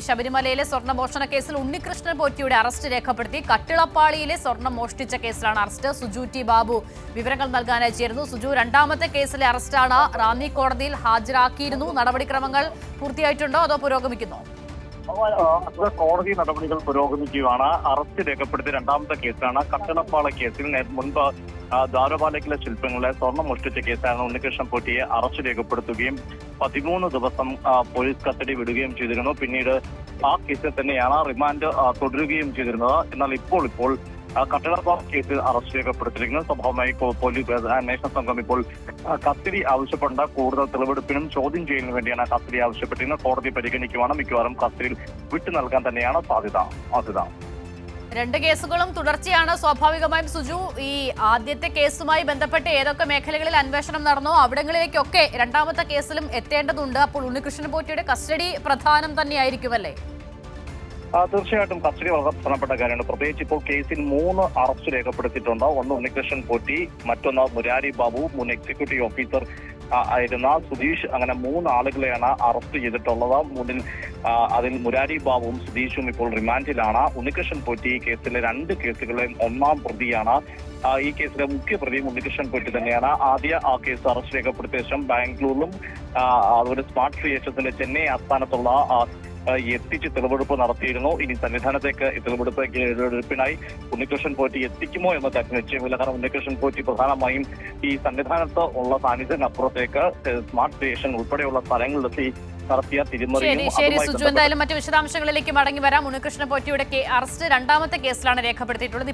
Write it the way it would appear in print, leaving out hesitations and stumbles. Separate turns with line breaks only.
ശബരിമലയിലെ സ്വർണ്ണമോഷണ കേസിൽ ഉണ്ണികൃഷ്ണൻ പോറ്റിയുടെ അറസ്റ്റ് രേഖപ്പെടുത്തി. കട്ടിളപ്പാളിയിലെ സ്വർണം മോഷ്ടിച്ച കേസിലാണ് അറസ്റ്റ്. സുജു ടി ബാബു വിവരങ്ങൾ നൽകാനായി ചേരുന്നു. സുജു, രണ്ടാമത്തെ കേസിലെ അറസ്റ്റാണ്. റാന്നി കോടതിയിൽ ഹാജരാക്കിയിരുന്നു. നടപടിക്രമങ്ങൾ പൂർത്തിയായിട്ടുണ്ടോ അതോ പുരോഗമിക്കുന്നോ?
കോടതി നടപടികൾ പുരോഗമിക്കുകയാണ്. അറസ്റ്റ് രേഖപ്പെടുത്തിയ രണ്ടാമത്തെ കേസാണ്. കട്ടിളപ്പാള കേസിൽ മുൻപ് ദ്വാരപാലക്കിലെ ശില്പങ്ങളെ സ്വർണം മോഷ്ടിച്ച കേസാണ് ഉണ്ണികൃഷ്ണൻ പോറ്റിയെ അറസ്റ്റ് രേഖപ്പെടുത്തുകയും 13 ദിവസം പോലീസ് കസ്റ്റഡി വിടുകയും ചെയ്തിരുന്നു. പിന്നീട് ആ കേസിൽ തന്നെയാണ് റിമാൻഡ് തുടരുകയും ചെയ്തിരുന്നത്. എന്നാൽ ഇപ്പോൾ കട്ടിളപ്പാള കേസിൽ അറസ്റ്റ് രേഖപ്പെടുത്തിയിരിക്കുന്നത്. സ്വാഭാവികമായി പോലീസ് അന്വേഷണ സംഘം ഇപ്പോൾ കസ്റ്റഡി ആവശ്യപ്പെട്ട കൂടുതൽ തെളിവെടുപ്പിനും ചോദ്യം ചെയ്യലിനും വേണ്ടിയാണ് കസ്റ്റഡി ആവശ്യപ്പെട്ടിരുന്നത്. കോടതി പരിഗണിക്കുവാണ്. മിക്കവാറും കസ്റ്റഡിയിൽ വിട്ടു നൽകാൻ തന്നെയാണ് സാധ്യത.
രണ്ട് കേസുകളും തുടർച്ചയാണ്. സ്വാഭാവികമായും സുജു, ഈ ആദ്യത്തെ കേസുമായി ബന്ധപ്പെട്ട് ഏതൊക്കെ മേഖലകളിൽ അന്വേഷണം നടന്നോ അവിടങ്ങളിലേക്കൊക്കെ രണ്ടാമത്തെ കേസിലും എത്തേണ്ടതുണ്ട്. അപ്പോൾ ഉണ്ണികൃഷ്ണൻ പോറ്റിയുടെ കസ്റ്റഡി പ്രധാനം തന്നെയായിരിക്കുമല്ലേ?
തീർച്ചയായിട്ടും കസ്റ്റഡി വളരെ പ്രധാനപ്പെട്ട കാര്യമാണ്. പ്രത്യേകിച്ച് ഇപ്പോൾ കേസിൽ 3 അറസ്റ്റ് രേഖപ്പെടുത്തിയിട്ടുണ്ട്. ഒന്ന് ഉണ്ണികൃഷ്ണൻ പോറ്റി, മറ്റൊന്ന് മുരാരി ബാബു, മുൻ എക്സിക്യൂട്ടീവ് ഓഫീസർ ആയിരുന്ന സുധീഷ്. അങ്ങനെ 3 ആളുകളെയാണ് അറസ്റ്റ് ചെയ്തിട്ടുള്ളത്. അതിൽ മുരാരി ബാബുവും സുധീഷും ഇപ്പോൾ റിമാൻഡിലാണ്. ഉണ്ണികൃഷ്ണൻ പോറ്റി ഈ കേസിലെ 2 കേസുകളിലും 1-ാം പ്രതിയാണ്. ഈ കേസിലെ മുഖ്യ പ്രതിയും ഉണ്ണികൃഷ്ണൻ പോറ്റി തന്നെയാണ്. ആദ്യ കേസ് അറസ്റ്റ് രേഖപ്പെടുത്തിയ ശേഷം ബാംഗ്ലൂരിലും അതുപോലെ സ്മാർട്ട് ക്രിയേഷൻസിന്റെ ചെന്നൈ ആസ്ഥാനത്തുള്ള എത്തിച്ച് തെളിവെടുപ്പ് നടത്തിയിരുന്നു. ഇനി സന്നിധാനത്തേക്ക് തെളിവെടുപ്പിനായി ഉണ്ണികൃഷ്ണൻ പോറ്റി എത്തിക്കുമോ എന്നത് നിശ്ചയമില്ല. കാരണം ഉണ്ണികൃഷ്ണൻ പോറ്റി പ്രധാനമായും ഈ സന്നിധാനത്ത് ഉള്ള സാന്നിധ്യത്തിനപ്പുറത്തേക്ക് സ്മാർട്ട് ക്രിയേഷൻ ഉൾപ്പെടെയുള്ള സ്ഥലങ്ങളിലെത്തി നടത്തിയ തിരിമറിയും.
ശരി സുജു, എന്തായാലും മറ്റു വിശദാംശങ്ങളിലേക്ക് മടങ്ങി വരാം. ഉണ്ണികൃഷ്ണൻ പോറ്റിയുടെ അറസ്റ്റ് രണ്ടാമത്തെ കേസിലാണ് രേഖപ്പെടുത്തിയിട്ടുള്ളത്.